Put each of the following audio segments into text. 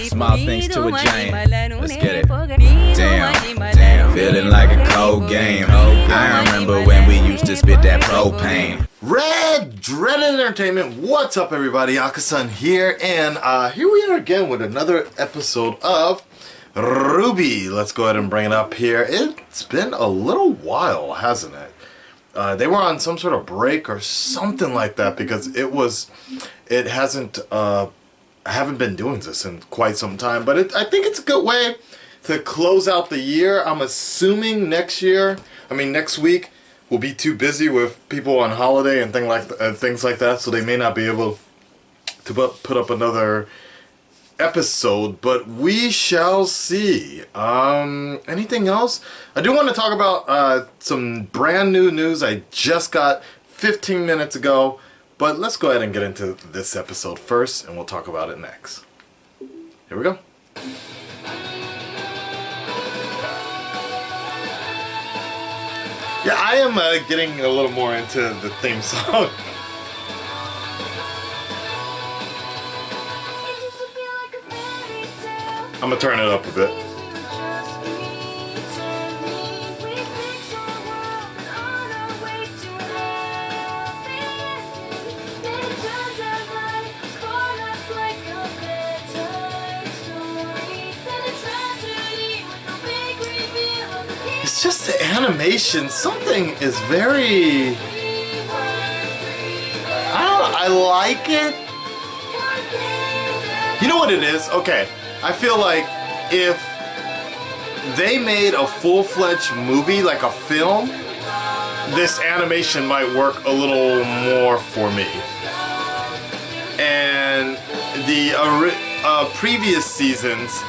Small things to a giant. Let's get it. Damn, feeling like a cold game. I remember when we used to spit that propane. Red Dread Entertainment, what's up everybody? Akasan here, and here we are again with another episode of Rwby. Let's go ahead and bring it up here. It's been a little while, hasn't it? They were on some sort of break or something like that because I haven't been doing this in quite some time, but I think it's a good way to close out the year. I'm assuming next week we'll be too busy with people on holiday and things like that, so they may not be able to put up another episode, but we shall see. Anything else? I do want to talk about some brand new news I just got 15 minutes ago, but let's go ahead and get into this episode first, and we'll talk about it next. Here we go. Yeah, I am getting a little more into the theme song. I'm gonna turn it up a bit. It's just the animation. Something is very... I like it. You know what it is? Okay. I feel like if they made a full-fledged movie, like a film, this animation might work a little more for me. And the previous seasons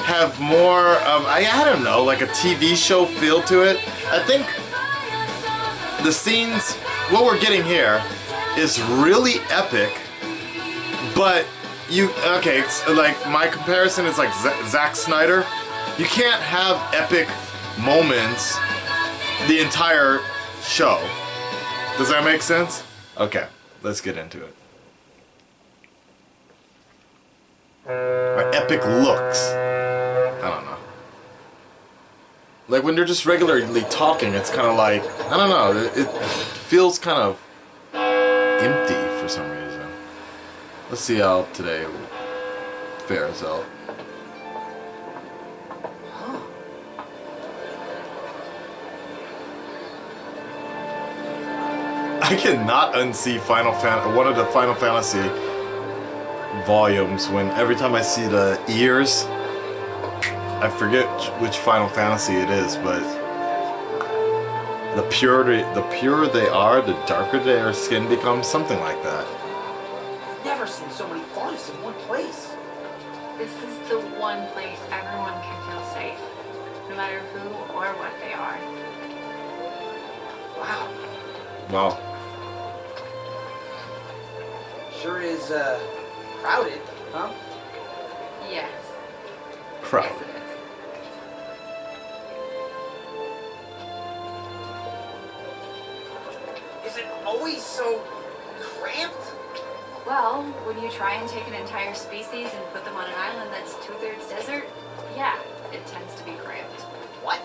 have more of, I don't know, like a TV show feel to it. I think the scenes, what we're getting here, is really epic, but okay, it's like my comparison is like Zack Snyder. You can't have epic moments the entire show. Does that make sense? Okay, let's get into it. Or epic looks. I don't know. Like when they're just regularly talking, it's kind of like, I don't know, it feels kind of empty for some reason. Let's see how today fares out. Huh. I cannot unsee one of the Final Fantasy volumes when every time I see the ears, I forget which Final Fantasy it is, but the purer they are, the darker their skin becomes, something like that. Never seen so many forests in one place. This is the one place everyone can feel safe, no matter who or what they are. Wow. Wow. Sure is crowded, huh? Yes. Crowded. Yes, it is. Is it always so cramped? Well, when you try and take an entire species and put them on an island that's 2/3 desert, yeah, it tends to be cramped. What?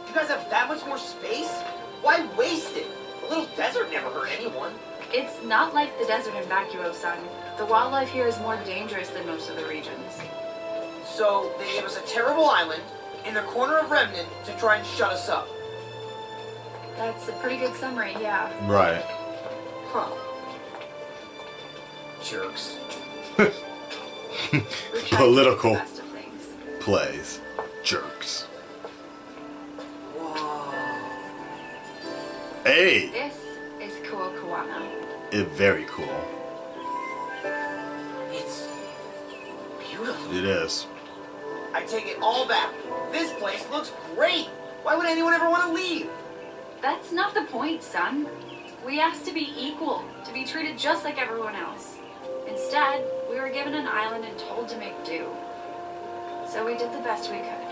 You guys have that much more space? Why waste it? A little desert never hurt anyone. It's not like the desert in Vacuo-san. The wildlife here is more dangerous than most of the regions. So they gave us a terrible island in the corner of Remnant to try and shut us up. That's a pretty good summary, yeah. Right. Huh. Jerks. Political plays. Jerks. Whoa. Hey! This is Kuokuana. Very cool. It's beautiful. It is. I take it all back. This place looks great. Why would anyone ever want to leave? That's not the point, son. We asked to be equal, to be treated just like everyone else. Instead, we were given an island and told to make do. So we did the best we could.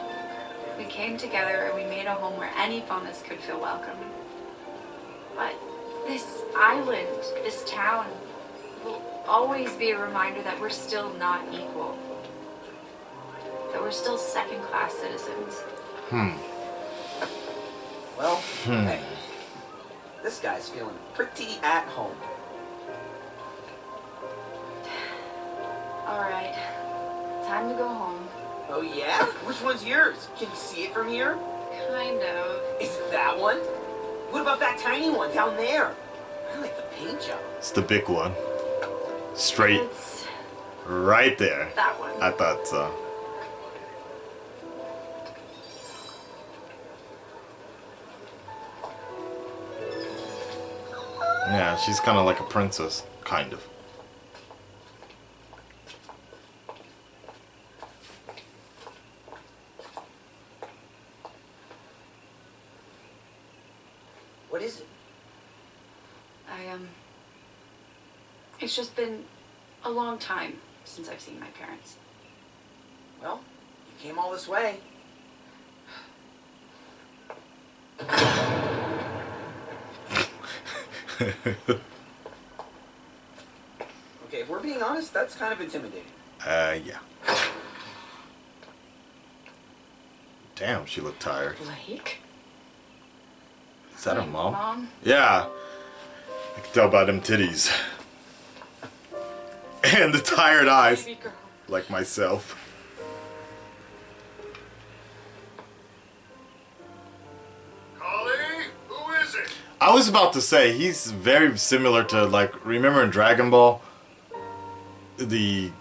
We came together and we made a home where any faunus could feel welcome. But this island, this town, well, always be a reminder that we're still not equal. That we're still second-class citizens. Well, hey, this guy's feeling pretty at home. All right, time to go home. Oh yeah? Which one's yours? Can you see it from here? Kind of. Is it that one? What about that tiny one down there? I like the paint job. It's the big one. Straight. It's Right there. that one. I thought so. Yeah, she's kind of like a princess. Kind of. What is it? It's just been a long time since I've seen my parents. Well, you came all this way. Okay, if we're being honest, that's kind of intimidating. Yeah. Damn, she looked tired. Blake? Is that her Hi, mom? Mom? Yeah. I can tell by them titties. And the tired eyes. Baby girl. Like myself. Collie, who is it? I was about to say, he's very similar to, like, remember in Dragon Ball? The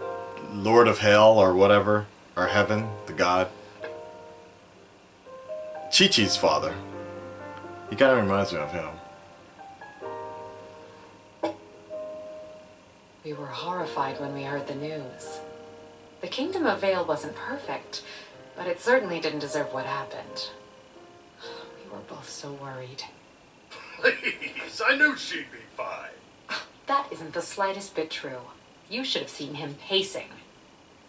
Lord of Hell or whatever. Or Heaven, the god. Chi-Chi's father. He kind of reminds me of him. We were horrified when we heard the news. The Kingdom of Vale wasn't perfect, but it certainly didn't deserve what happened. We were both so worried. Please, I knew she'd be fine. That isn't the slightest bit true. You should have seen him pacing.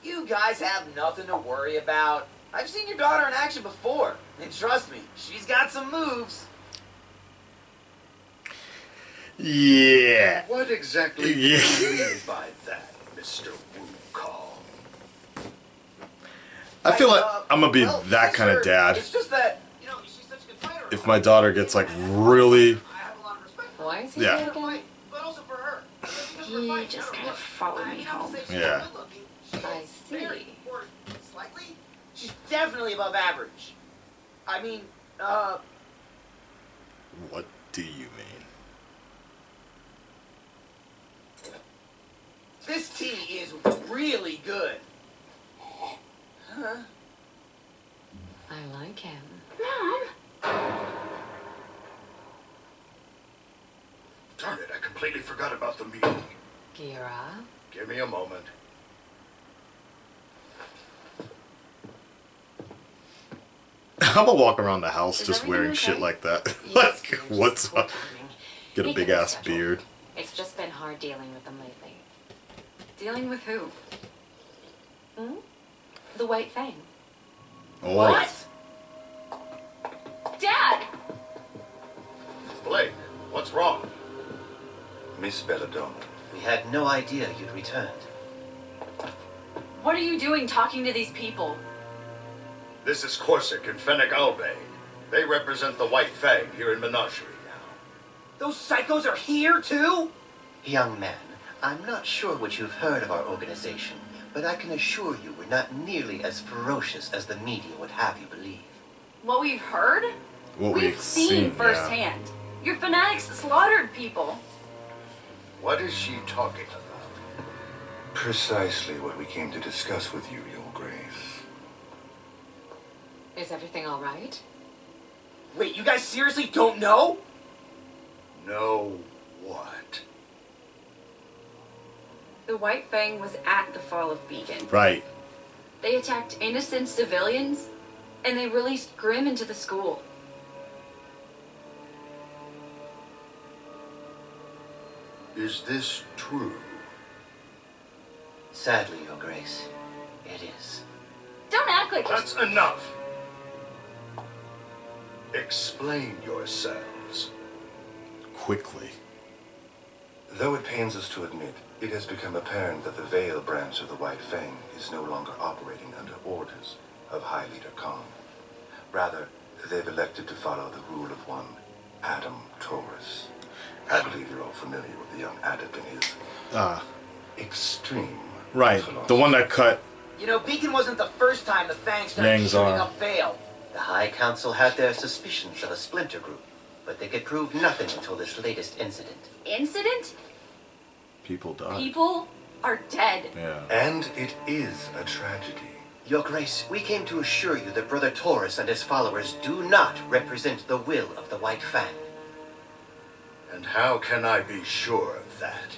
You guys have nothing to worry about. I've seen your daughter in action before, and trust me, she's got some moves. Yeah. What exactly do Yeah. you mean by that, Mr. Wu-Call? I feel like Right, I'm gonna be well, that kind of sister, dad. It's just that, you know, she's such a good fighter. If my daughter gets like really, I have a lot of respect for her. Why is he Yeah. dead For again? fight, but also for her. Because of her He fight, just I don't kind know. of followed me I mean, not to home. say she's Yeah. good looking. She I is very, see. or slightly. She's definitely above average. I mean, what do you mean? this tea is really good. Huh? I like him. Mom? Darn it, I completely forgot about the meeting. Gira? Give me a moment. I'm gonna walk around the house Is just everything wearing okay? shit like that. Yes, Like, you're just what's poor up? timing. Get a He big can ass reschedule. beard. It's just been hard dealing with them lately. Dealing with who? Hmm? The White Fang. Oh. What? Dad! Blake, what's wrong? Miss Belladonna, we had no idea you'd returned. What are you doing talking to these people? This is Corsic and Fennec Albay. They represent the White Fang here in Menagerie now. Those psychos are here too? Young man, I'm not sure what you've heard of our organization, but I can assure you we're not nearly as ferocious as the media would have you believe. What we've heard? What We've seen yeah. firsthand. Your fanatics slaughtered people. What is she talking about? Precisely what we came to discuss with you, Your Grace. Is everything all right? Wait, you guys seriously don't know? No, what? The White Fang was at the fall of Beacon. Right. They attacked innocent civilians, and they released Grimm into the school. Is this true? Sadly, Your Grace, it is. Don't act like That's enough! Explain yourselves. Quickly. Though it pains us to admit, It has become apparent that the Vale branch of the White Fang is no longer operating under orders of High Leader Khan. Rather, they've elected to follow the rule of one Adam Taurus. I believe you're all familiar with the young adept in his extreme Right, philosophy. the one that cut You know, Beacon wasn't the first time the Fangs started Yang's shooting arm. up Vale. The High Council had their suspicions of a splinter group, but they could prove nothing until this latest incident. Incident? people died. People are dead. Yeah. And it is a tragedy. Your Grace, we came to assure you that Brother Taurus and his followers do not represent the will of the White Fang. And how can I be sure of that?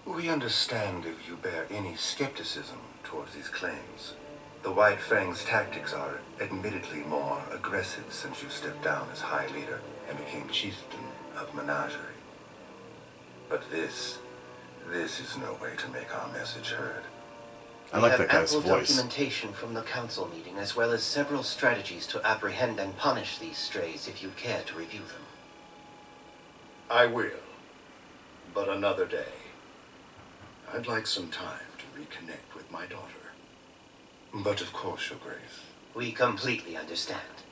We understand if you bear any skepticism towards these claims. The White Fang's tactics are admittedly more aggressive since you stepped down as High Leader and became Chieftain of Menagerie. But this is no way to make our message heard. I like We that have guy's ample voice. documentation from the council meeting, as well as several strategies to apprehend and punish these strays if you care to review them. I will. But another day. I'd like some time to reconnect with my daughter. But of course, Your Grace. We completely understand.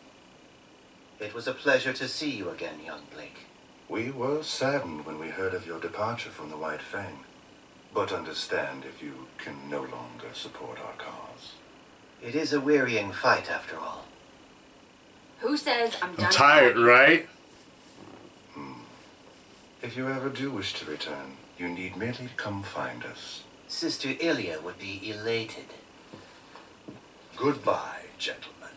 It was a pleasure to see you again, young Blake. We were saddened when we heard of your departure from the White Fang, but understand if you can no longer support our cause. It is a wearying fight, after all. Who says I'm done? I'm tired, fighting? right? If you ever do wish to return, you need merely come find us. Sister Ilya would be elated. Goodbye, gentlemen.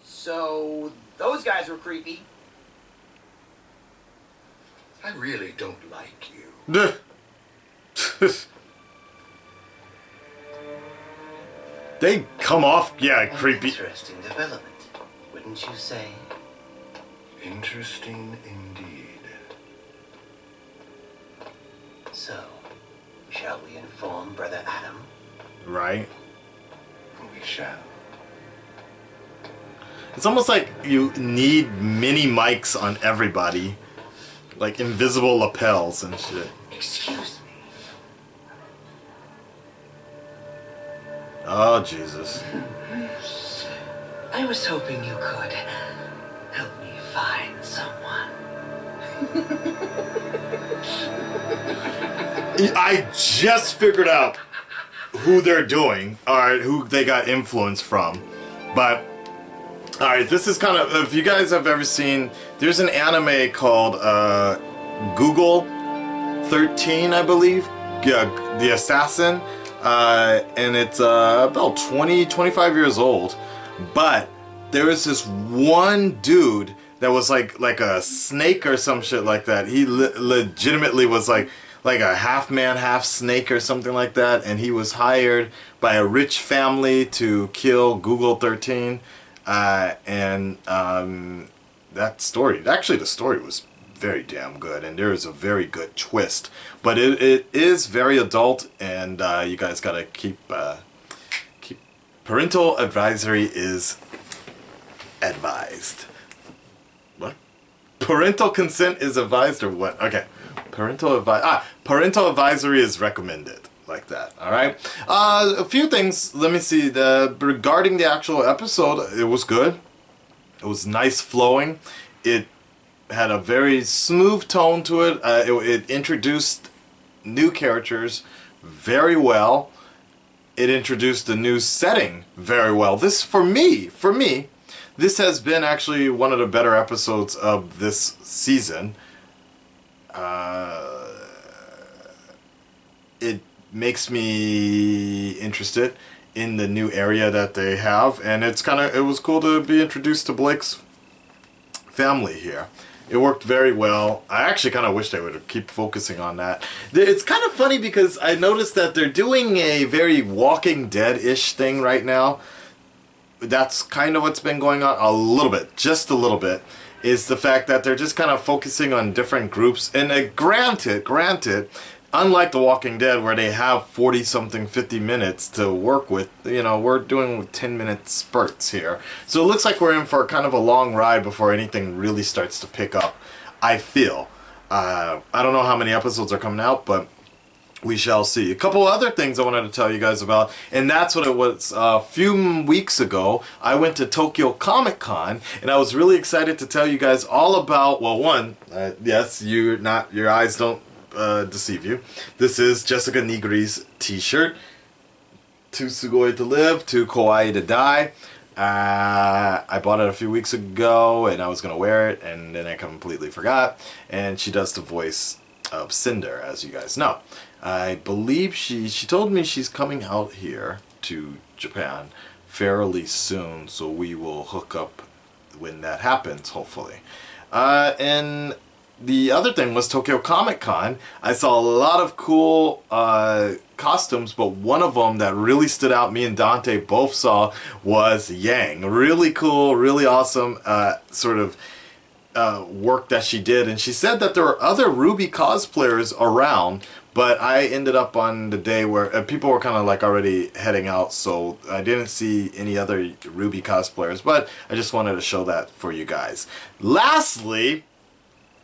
So, those guys were creepy. I really don't like you. They come off, yeah, An creepy. interesting development, wouldn't you say? Interesting indeed. So, shall we inform Brother Adam? Right? We shall. It's almost like you need mini mics on everybody. Like invisible lapels and shit. Excuse me. Oh, Jesus. I was hoping you could help me find someone. I just figured out who they're doing, or who they got influence from. But, alright, this is kind of, if you guys have ever seen, there's an anime called Google 13, I believe. Yeah, The Assassin. And it's about 25 years old. But there was this one dude that was like a snake or some shit like that. He legitimately was like a half man, half snake or something like that. And he was hired by a rich family to kill Google 13. That story, actually the story was very damn good, and there is a very good twist, but it is very adult, and you guys gotta keep parental advisory is advised. What? Parental consent is advised, or what? Okay, parental advisory is recommended, like that. All right. A few things. Let me see. Regarding the actual episode, it was good. It was nice flowing. It had a very smooth tone to it. It introduced new characters very well. It introduced a new setting very well. This, for me, this has been actually one of the better episodes of this season. It makes me interested in the new area that they have, and it was cool to be introduced to Blake's family here. It worked very well. I actually kind of wish they would keep focusing on that. It's kind of funny because I noticed that they're doing a very Walking Dead-ish thing right now. That's kind of what's been going on a little bit, just a little bit, is the fact that they're just kind of focusing on different groups. And granted, unlike The Walking Dead, where they have 40-something, 50 minutes to work with, you know, we're doing 10-minute spurts here. So it looks like we're in for kind of a long ride before anything really starts to pick up, I feel. I don't know how many episodes are coming out, but we shall see. A couple other things I wanted to tell you guys about, and that's what it was. A few weeks ago, I went to Tokyo Comic-Con, and I was really excited to tell you guys all about, well, one, yes, your eyes don't deceive you. This is Jessica Nigri's t-shirt. Too sugoi to live, too kawaii to die. I bought it a few weeks ago, and I was going to wear it, and then I completely forgot. And she does the voice of Cinder, as you guys know. I believe she told me she's coming out here to Japan fairly soon, so we will hook up when that happens, hopefully. And the other thing was Tokyo Comic-Con. I saw a lot of cool costumes, but one of them that really stood out, me and Dante both saw, was Yang. Really cool, really awesome sort of work that she did. And she said that there were other Rwby cosplayers around, but I ended up on the day where people were kind of like already heading out, so I didn't see any other Rwby cosplayers, but I just wanted to show that for you guys. Lastly,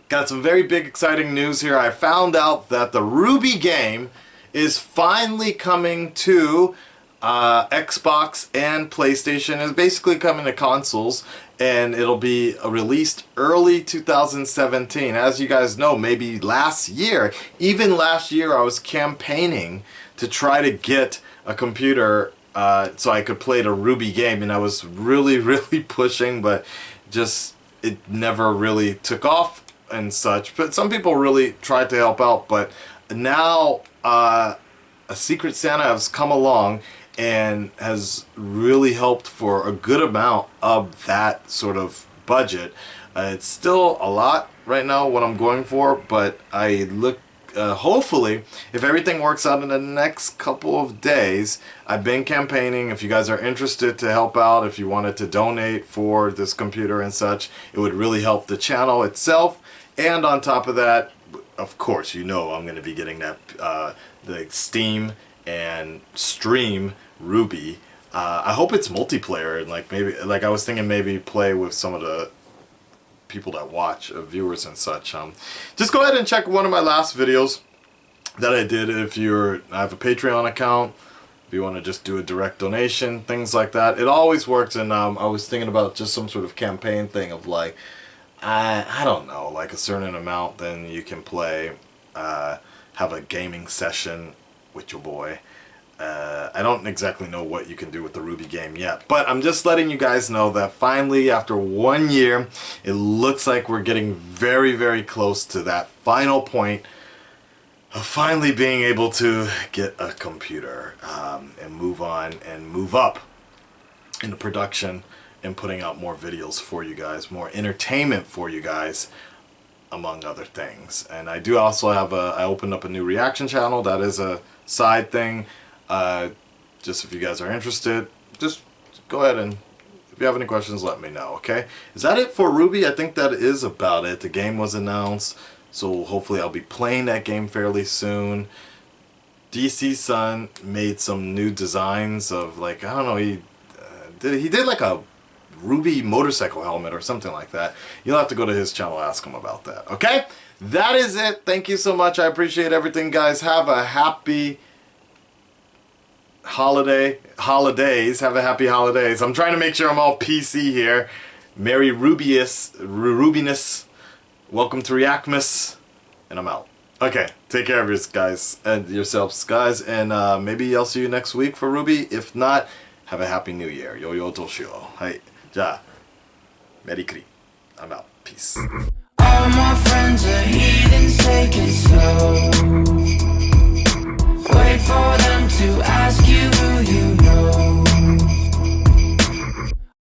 got some very big exciting news here. I found out that the Rwby game is finally coming to Xbox and PlayStation. It's basically coming to consoles, and it'll be released early 2017. As you guys know, maybe last year, even last year, I was campaigning to try to get a computer so I could play the Rwby game, and I was really, really pushing, but just it never really took off and such. But some people really tried to help out, but now a Secret Santa has come along and has really helped for a good amount of that sort of budget. It's still a lot right now what I'm going for, but I look, hopefully, if everything works out in the next couple of days, I've been campaigning. If you guys are interested to help out, if you wanted to donate for this computer and such, it would really help the channel itself. And on top of that, of course, you know I'm going to be getting that the Steam and stream Rwby. I hope it's multiplayer, and like maybe, like I was thinking, maybe play with some of the people that watch, viewers and such. Just go ahead and check one of my last videos that I did. If I have a Patreon account, if you want to just do a direct donation, things like that, it always works. And I was thinking about just some sort of campaign thing of like, I don't know, like a certain amount, then you can play, have a gaming session with your boy. I don't exactly know what you can do with the Rwby game yet, but I'm just letting you guys know that finally, after 1 year, it looks like we're getting very, very close to that final point of finally being able to get a computer and move on and move up in the production and putting out more videos for you guys, more entertainment for you guys, among other things. And I do also have I opened up a new reaction channel. That is a side thing. Just if you guys are interested, just go ahead and if you have any questions, let me know, okay? Is that it for Rwby? I think that is about it. The game was announced, so hopefully I'll be playing that game fairly soon. DC Sun made some new designs of, like, I don't know, he did like a Rwby motorcycle helmet or something like that. You'll have to go to his channel, ask him about that, okay? That is it. Thank you so much. I appreciate everything, guys. Have a happy holidays. Have a happy holidays. I'm trying to make sure I'm all PC here. Merry Rwbiness. Welcome to Reactmas. And I'm out. Okay, take care of yourselves, guys, and maybe I'll see you next week for Rwby. If not, have a happy new year. Yo-yo toshio. Hai. Ja. Merry Kri. I'm out. Peace. All my friends are heathens, take it slow.